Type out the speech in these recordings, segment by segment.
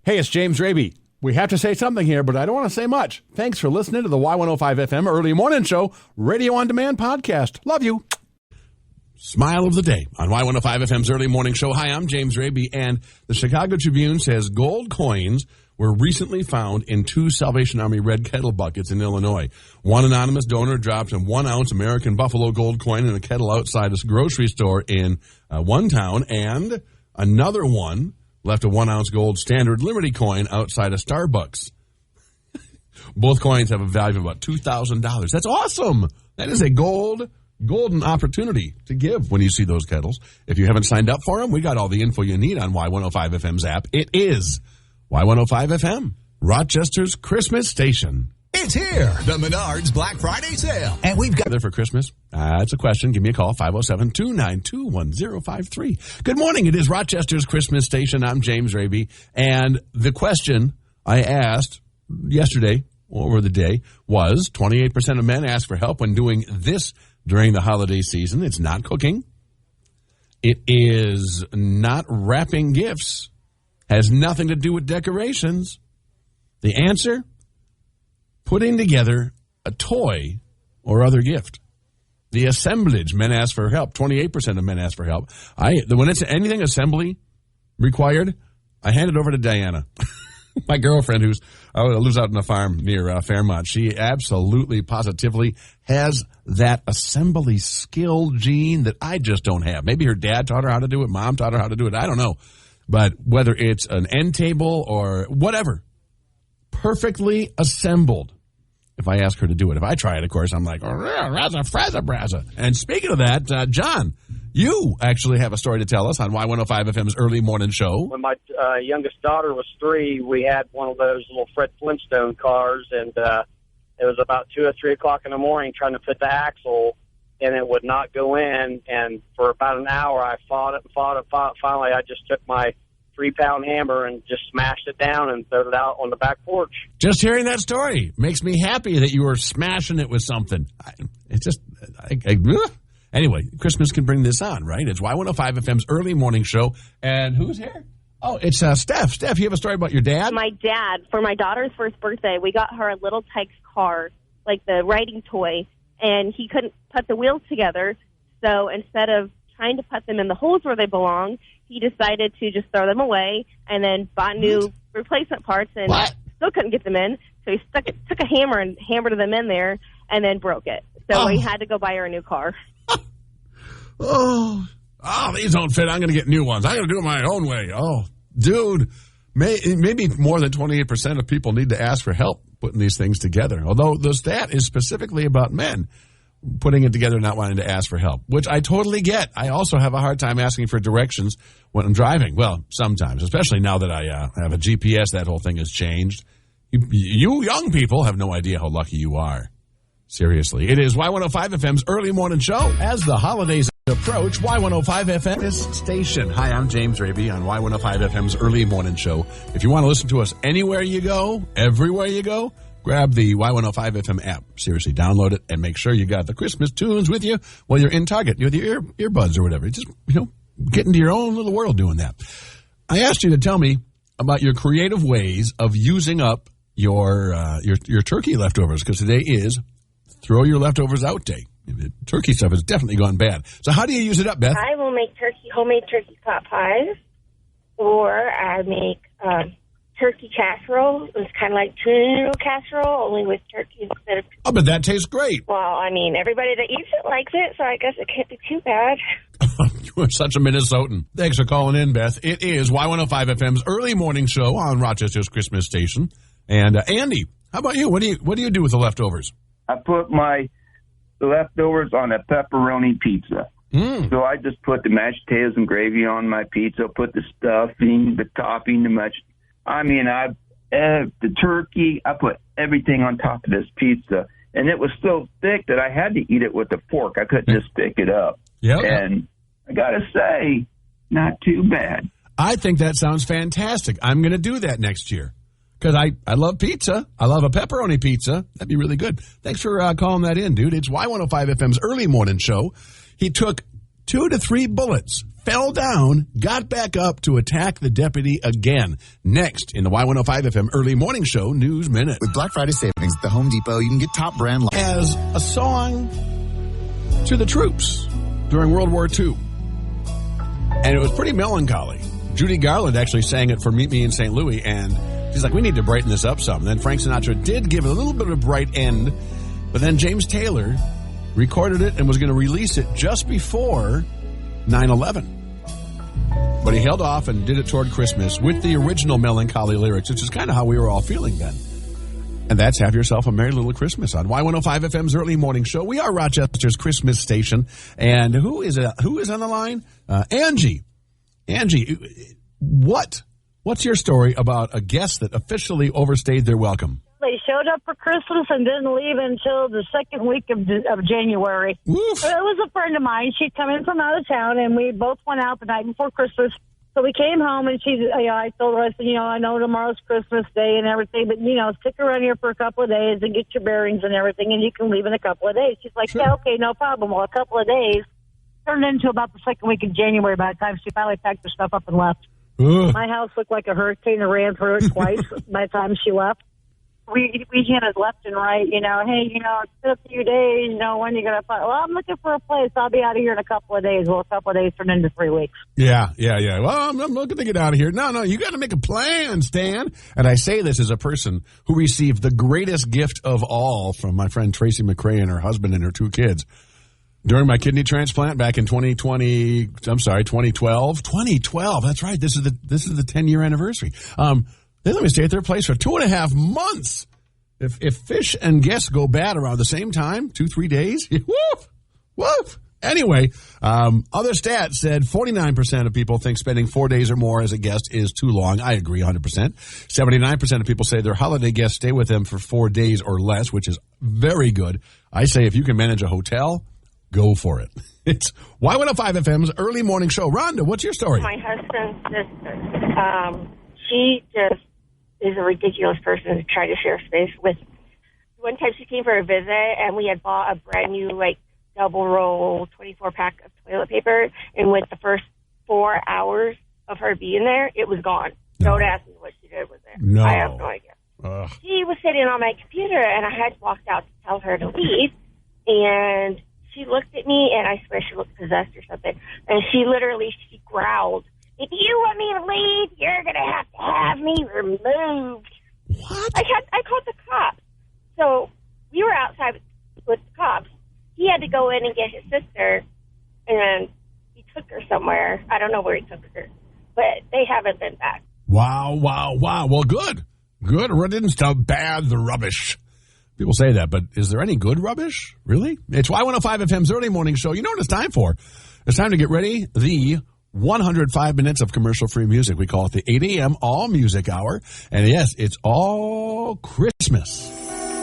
Hey, it's James Raby. We have to say something here, but I don't want to say much. Thanks for listening to the Y105 FM Early Morning Show Radio On Demand podcast. Love you. Smile of the day on Y105 FM's Early Morning Show. Hi, I'm James Raby, and the Chicago Tribune says gold coins were recently found in 2 Salvation Army red kettle buckets in Illinois. One anonymous donor dropped a 1-ounce American Buffalo gold coin in a kettle outside a grocery store in one town, and another one left a 1-ounce gold Standard Liberty coin outside a Starbucks. Both coins have a value of about $2,000. That's awesome. That is a golden opportunity to give when you see those kettles. If you haven't signed up for them, we got all the info you need on Y105 FM's app. It is Y105 FM, Rochester's Christmas station. It's here, the Menards Black Friday sale. And we've got there for Christmas. It's a question. Give me a call, 507-292-1053. Good morning. It is Rochester's Christmas station. I'm James Raby. And the question I asked yesterday over the day was 28% of men ask for help when doing this during the holiday season. It's not cooking. It is not wrapping gifts. Has nothing to do with decorations. The answer? Putting together a toy or other gift. The assemblage, men ask for help. 28% of men ask for help. When it's anything assembly required, I hand it over to Diana. My girlfriend, who lives out on a farm near Fairmont, she absolutely, positively has that assembly skill gene that I just don't have. Maybe her dad taught her how to do it, mom taught her how to do it, I don't know. But whether it's an end table or whatever, perfectly assembled. If I ask her to do it. If I try it, of course, I'm like, razza, frazza, brazza. And speaking of that, John, you actually have a story to tell us on Y105 FM's Early Morning Show. When my youngest daughter was 3, we had one of those little Fred Flintstone cars, and it was about 2 or 3 o'clock in the morning trying to fit the axle, and it would not go in. And for about an hour, I fought it. Finally, I just took my 3-pound hammer and just smashed it down and threw it out on the back porch. Just hearing that story makes me happy that you were smashing it with something. Anyway, Christmas can bring this on, right? It's Y105 FM's Early Morning Show. And who's here? Oh, it's Steph. Steph, you have a story about your dad? My dad, for my daughter's first birthday, we got her a little Tykes car, like the riding toy, and he couldn't put the wheels together. So instead of trying to put them in the holes where they belong, he decided to just throw them away and then bought new replacement parts and still couldn't get them in. So he took a hammer and hammered them in there and then broke it. So we had to go buy her a new car. These don't fit. I'm going to get new ones. I'm going to do it my own way. Oh, dude, maybe more than 28% of people need to ask for help putting these things together. Although the stat is specifically about men putting it together, not wanting to ask for help, which I totally get. I also have a hard time asking for directions when I'm driving. Well, sometimes, especially now that I have a GPS, that whole thing has changed. You young people have no idea how lucky you are. Seriously. It is Y105 FM's Early Morning Show. As the holidays approach, Y105 FM this station. Hi, I'm James Raby on Y105 FM's Early Morning Show. If you want to listen to us anywhere you go, everywhere you go, grab the Y105 FM app. Seriously, download it and make sure you got the Christmas tunes with you while you're in Target with your earbuds or whatever. Just, get into your own little world doing that. I asked you to tell me about your creative ways of using up your turkey leftovers, because today is Throw Your Leftovers Out Day. Turkey stuff has definitely gone bad. So how do you use it up, Beth? I will make homemade turkey pot pies, or I make turkey casserole. It's kind of like tuna noodle casserole, only with turkey instead of... Oh, but that tastes great. Well, I mean, everybody that eats it likes it, so I guess it can't be too bad. You are such a Minnesotan. Thanks for calling in, Beth. It is Y105 FM's Early Morning Show on Rochester's Christmas station. And Andy, how about you? What do you do with the leftovers? I put my leftovers on a pepperoni pizza. So I just put the mashed potatoes and gravy on my pizza, put the stuffing, the topping, the turkey. I put everything on top of this pizza. And it was so thick that I had to eat it with a fork. I couldn't just pick it up. Yep. And I got to say, not too bad. I think that sounds fantastic. I'm going to do that next year. Because I love pizza. I love a pepperoni pizza. That'd be really good. Thanks for calling that in, dude. It's Y105 FM's Early Morning Show. He took 2 to 3 bullets, fell down, got back up to attack the deputy again. Next in the Y105 FM Early Morning Show News Minute. With Black Friday savings at the Home Depot, you can get top brand as a song to the troops during World War II. And it was pretty melancholy. Judy Garland actually sang it for Meet Me in St. Louis, and she's like, we need to brighten this up some. And then Frank Sinatra did give it a little bit of a bright end, but then James Taylor recorded it and was going to release it just before 9/11. But he held off and did it toward Christmas with the original melancholy lyrics, which is kind of how we were all feeling then. And that's Have Yourself a Merry Little Christmas on Y105 FM's Early Morning Show. We are Rochester's Christmas station. And who is on the line? Angie. Angie, what's your story about a guest that officially overstayed their welcome? They showed up for Christmas and didn't leave until the second week of January. Oof. So it was a friend of mine. She'd come in from out of town, and we both went out the night before Christmas. So we came home, and I told her, I said, I know tomorrow's Christmas Day and everything, but, stick around here for a couple of days and get your bearings and everything, and you can leave in a couple of days. She's like, sure. Yeah, okay, no problem. Well, a couple of days turned into about the second week of January by the time she finally packed her stuff up and left. Ugh. My house looked like a hurricane and ran through it twice by the time she left. We hit it left and right, hey, it's been a few days, when are you going to find? Well, I'm looking for a place. I'll be out of here in a couple of days. Well, a couple of days turned into 3 weeks. Yeah. Well, I'm looking to get out of here. No, you got to make a plan, Stan. And I say this as a person who received the greatest gift of all from my friend Tracy McRae and her husband and her 2 kids. During my kidney transplant back in 2012. 2012, that's right. This is the 10-year anniversary. They let me stay at their place for 2.5 months. If fish and guests go bad around the same time, 2-3 days, woof. Anyway, other stats said 49% of people think spending 4 days or more as a guest is too long. I agree 100%. 79% of people say their holiday guests stay with them for 4 days or less, which is very good. I say if you can manage a hotel, go for it. It's Y105 FM's Early Morning Show. Rhonda, what's your story? My husband's sister. She just is a ridiculous person to try to share space with. One time she came for a visit, and we had bought a brand new, double roll 24-pack of toilet paper, and with the first 4 hours of her being there, it was gone. No. Don't ask me what she did with it. No. I have no idea. She was sitting on my computer, and I had walked out to tell her to leave, and she looked at me, and I swear she looked possessed or something, and she growled, "If you want me to leave, you're going to have me removed." What? I called the cops. So we were outside with the cops. He had to go in and get his sister, and he took her somewhere. I don't know where he took her, but they haven't been back. Wow. Well, good. Riddance to bad the rubbish. People say that, but is there any good rubbish? Really? It's Y105 FM's Early Morning Show. You know what it's time for? It's time to get ready. The 105 minutes of commercial-free music. We call it the 8 a.m. All Music Hour. And yes, it's all Christmas.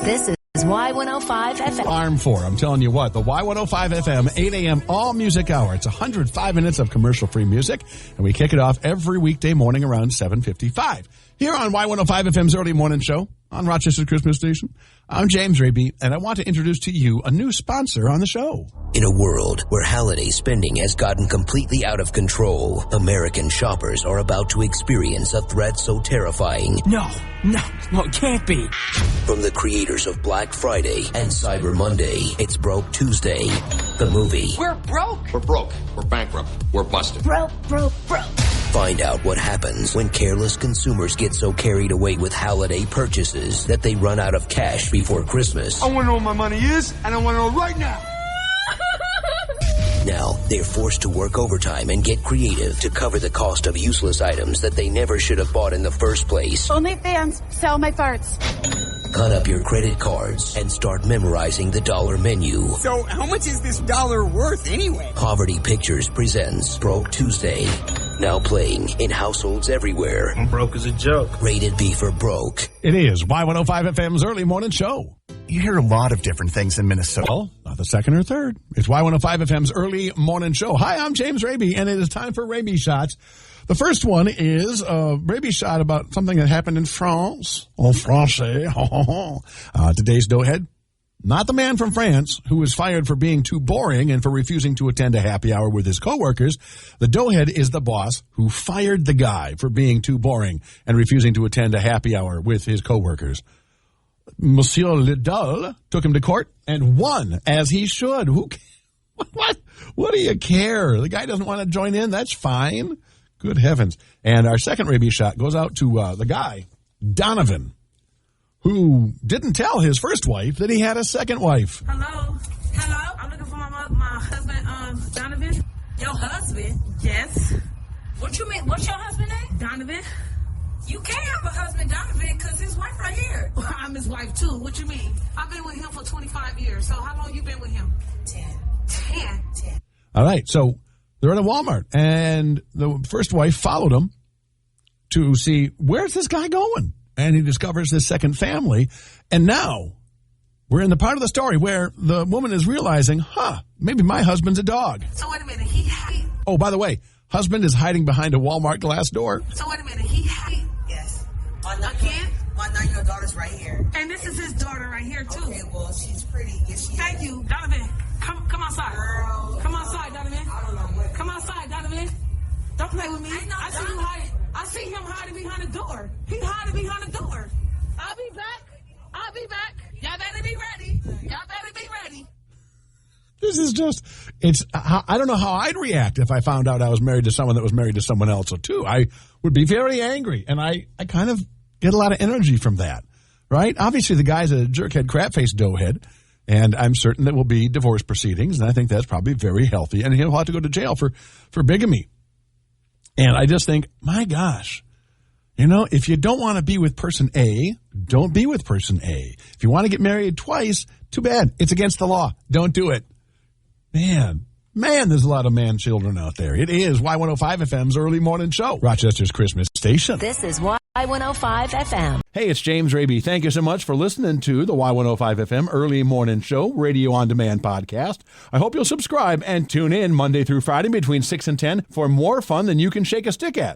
This is Y105 FM. Arm 4. I'm telling you what, the Y105 FM 8 a.m. All Music Hour. It's 105 minutes of commercial-free music, and we kick it off every weekday morning around 7:55. Here on Y105 FM's Early Morning Show on Rochester's Christmas Station. I'm James Raby, and I want to introduce to you a new sponsor on the show. In a world where holiday spending has gotten completely out of control, American shoppers are about to experience a threat so terrifying. No, it can't be. From the creators of Black Friday and Cyber Monday, it's Broke Tuesday, the movie. We're broke. We're broke. We're bankrupt. We're busted. Broke. Find out what happens when careless consumers get so carried away with holiday purchases that they run out of cash before Christmas. I want to know where my money is, and I want to know right now. Now, they're forced to work overtime and get creative to cover the cost of useless items that they never should have bought in the first place. OnlyFans, sell my farts. Cut up your credit cards and start memorizing the dollar menu. So how much is this dollar worth anyway? Poverty Pictures presents Broke Tuesday. Now playing in households everywhere. I'm broke as a joke. Rated B for broke. It is Y105 FM's Early Morning Show. You hear a lot of different things in Minnesota. Well, not the second or third. It's Y105 FM's Early Morning Show. Hi, I'm James Raby, and it is time for Raby Shots. The first one is a Raby Shot about something that happened in France. En français. Today's doughhead not the man from France who was fired for being too boring and for refusing to attend a happy hour with his coworkers. The doughhead is the boss who fired the guy for being too boring and refusing to attend a happy hour with his coworkers. Monsieur Lidl took him to court and won, as he should. What do you care? The guy doesn't want to join in. That's fine. Good heavens. And our second rabies shot goes out to the guy, Donovan, who didn't tell his first wife that he had a second wife. Hello? I'm looking for my husband, Donovan. Your husband? Yes. What you mean? What's your husband's name? Donovan. You can't have a husband, Donovan, because his wife right here. I'm his wife, too. What you mean? I've been with him for 25 years. So how long you been with him? 10. All right. So they're at a Walmart, and the first wife followed him to see, where's this guy going? And he discovers this second family. And now we're in the part of the story where the woman is realizing, maybe my husband's a dog. So wait a minute. Oh, by the way, husband is hiding behind a Walmart glass door. So wait a minute. Yes. Again? My 9-year-old daughter's right here. And this is his daughter right here, too. Okay, well, she's pretty. Yes, she Thank you. Donovan, come outside. Girl. Come outside, Donovan. I don't know what. Come outside, Donovan. Don't play with me. I see you hiding. I see him hiding behind the door. He's hiding behind the door. I'll be back. Y'all better be ready. This is just, I don't know how I'd react if I found out I was married to someone that was married to someone else, or too. I would be very angry, and I kind of get a lot of energy from that, right? Obviously, the guy's a jerkhead, crap-faced doughhead, and I'm certain there will be divorce proceedings, and I think that's probably very healthy, and he'll have to go to jail for bigamy. And I just think, my gosh, if you don't want to be with person A, don't be with person A. If you want to get married twice, too bad. It's against the law. Don't do it. Man, there's a lot of man children out there. It is Y105 FM's early morning show, Rochester's Christmas station. This is Y105 FM. Hey, it's James Raby. Thank you so much for listening to the Y105 FM early morning show, radio on demand podcast. I hope you'll subscribe and tune in Monday through Friday between 6 and 10 for more fun than you can shake a stick at.